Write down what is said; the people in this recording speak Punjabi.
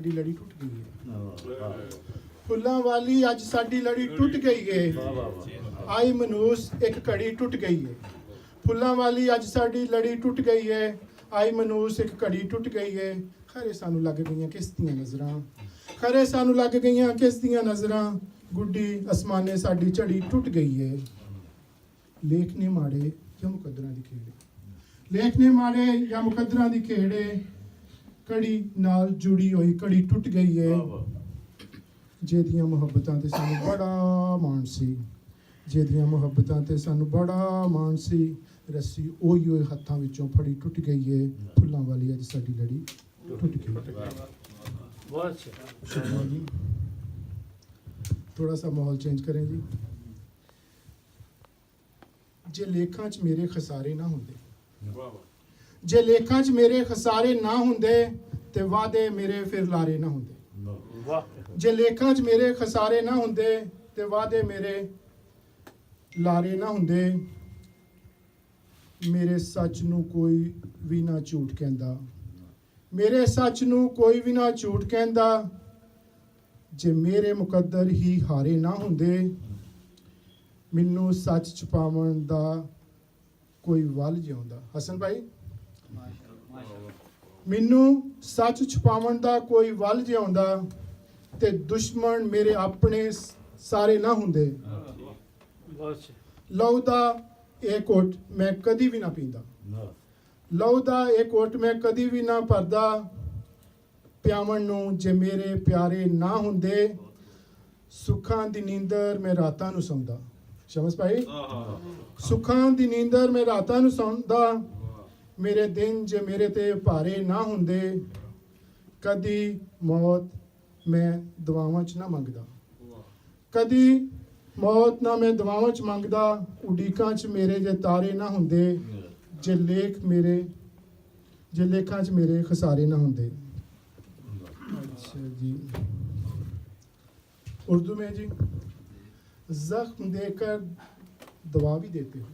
ਸਾਡੀ ਲੜੀ ਟੁੱਟ ਗਈ ਹੈ। ਫੁੱਲਾਂ ਵਾਲੀ ਅੱਜ ਸਾਡੀ ਲੜੀ ਟੁੱਟ ਗਈ ਹੈ। ਆਈ ਮਨੂਸ ਇੱਕ ਘੜੀ ਟੁੱਟ ਗਈ ਹੈ। ਫੁੱਲਾਂ ਵਾਲੀ ਅੱਜ ਸਾਡੀ ਲੜੀ ਟੁੱਟ ਗਈ ਹੈ। ਆਈ ਮਨੂਸ ਇੱਕ ਘੜੀ ਟੁੱਟ ਗਈ ਹੈ। ਖਰੇ ਸਾਨੂੰ ਲੱਗ ਗਈਆਂ ਕਿਸ ਦੀਆਂ ਨਜ਼ਰਾਂ, ਖਰੇ ਸਾਨੂੰ ਲੱਗ ਗਈਆਂ ਕਿਸ ਦੀਆਂ ਨਜ਼ਰਾਂ। ਗੁੱਡੀ ਅਸਮਾਨੇ ਸਾਡੀ ਝੜੀ ਟੁੱਟ ਗਈ ਹੈ। ਲੇਖ ਨੇ ਮਾੜੇ ਜਾਂ ਮੁਕੱਦਰਾਂ ਦੀ ਖੇੜੇ, ਲੇਖ ਨੇ ਮਾੜੇ ਜਾਂ ਮੁਕੱਦਰਾਂ ਦੀ ਖੇੜੇ। ਕੜੀ ਨਾਲ ਜੁੜੀ ਹੋਈ ਕੜੀ ਟੁੱਟ ਗਈ ਹੈ। ਜਿਹਦੀਆਂ ਮੁਹੱਬਤਾਂ ਤੇ ਸਾਨੂੰ ਬੜਾ ਮਾਣ ਸੀ, ਜਿਹਦੀਆਂ ਮੁਹੱਬਤਾਂ ਤੇ ਸਾਨੂੰ ਬੜਾ ਮਾਣ ਸੀ। ਰੱਸੀ ਉਹੀ ਹੋਏ ਹੱਥਾਂ ਵਿੱਚੋਂ ਫੜੀ ਟੁੱਟ ਗਈ ਹੈ। ਫੁੱਲਾਂ ਵਾਲੀ ਅੱਜ ਸਾਡੀ ਲੜੀ ਟੁੱਟ ਗਈ। ਥੋੜਾ ਸਾ ਮਾਹੌਲ ਚੇਂਜ ਕरें ਜੀ। ਜੇ ਲੇਖਾਂ 'ਚ ਮੇਰੇ ਖਸਾਰੇ ਨਾ ਹੁੰਦੇ, ਜੇ ਲੇਖਾਂ 'ਚ ਮੇਰੇ ਖਸਾਰੇ ਨਾ ਹੁੰਦੇ ਤੇ ਵਾਅਦੇ ਮੇਰੇ ਫਿਰ ਲਾਰੇ ਨਾ ਹੁੰਦੇ। ਜੇ ਲੇਖਾਂ 'ਚ ਮੇਰੇ ਖਸਾਰੇ ਨਾ ਹੁੰਦੇ ਤੇ ਵਾਅਦੇ ਮੇਰੇ ਲਾਰੇ ਨਾ ਹੁੰਦੇ। ਮੇਰੇ ਸੱਚ ਨੂੰ ਕੋਈ ਵੀ ਨਾ ਝੂਠ ਕਹਿੰਦਾ, ਮੇਰੇ ਸੱਚ ਨੂੰ ਕੋਈ ਵੀ ਨਾ ਝੂਠ ਕਹਿੰਦਾ। ਜੇ ਮੇਰੇ ਮੁਕੱਦਰ ਹੀ ਹਾਰੇ ਨਾ ਹੁੰਦੇ, ਮੈਨੂੰ ਸੱਚ ਛੁਪਾਉਣ ਦਾ ਕੋਈ ਵੱਲ ਜਿਉਂਦਾ। ਹਸਨ ਭਾਈ, ਮੈਨੂੰ ਸੱਚ ਛੁਪਾਉਣ ਦਾ ਕੋਈ ਵੱਲ ਜਿਉਂਦਾ ਤੇ ਦੁਸ਼ਮਣ ਮੇਰੇ ਆਪਣੇ ਸਾਰੇ ਨਾ ਹੁੰਦੇ। ਲਹੂ ਦਾ ਇਹ ਘੁੱਟ ਮੈਂ ਕਦੀ ਵੀ ਨਾ ਪੀਂਦਾ, ਲਹੂ ਦਾ ਇਹ ਘੁੱਟ ਮੈਂ ਕਦੀ ਵੀ ਨਾ ਭਰਦਾ। ਪਿਆਵਣ ਨੂੰ ਜੇ ਮੇਰੇ ਪਿਆਰੇ ਨਾ ਹੁੰਦੇ, ਸੁੱਖਾਂ ਦੀ ਨੀਂਦਰ ਮੈਂ ਰਾਤਾਂ ਨੂੰ ਸੌਂਦਾ। ਸ਼ਮਸ ਭਾਈ, ਸੁੱਖਾਂ ਦੀ ਨੀਂਦਰ ਮੈਂ ਰਾਤਾਂ ਨੂੰ ਸੌਂਦਾ। ਮੇਰੇ ਦਿਨ ਜੇ ਮੇਰੇ ਤੇ ਭਾਰੇ ਨਾ ਹੁੰਦੇ, ਕਦੀ ਮੌਤ ਮੈਂ ਦੁਆਵਾਂ 'ਚ ਨਾ ਮੰਗਦਾ, ਕਦੀ ਮੌਤ ਨਾ ਮੈਂ ਦੁਆਵਾਂ 'ਚ ਮੰਗਦਾ। ਉਡੀਕਾਂ 'ਚ ਮੇਰੇ ਜੇ ਤਾਰੇ ਨਾ ਹੁੰਦੇ, ਜੇ ਲੇਖਾਂ 'ਚ ਮੇਰੇ ਖਸਾਰੇ ਨਾ ਹੁੰਦੇ। अच्छा जी, उर्दू में जी, जख्म देकर दवा भी देते हो,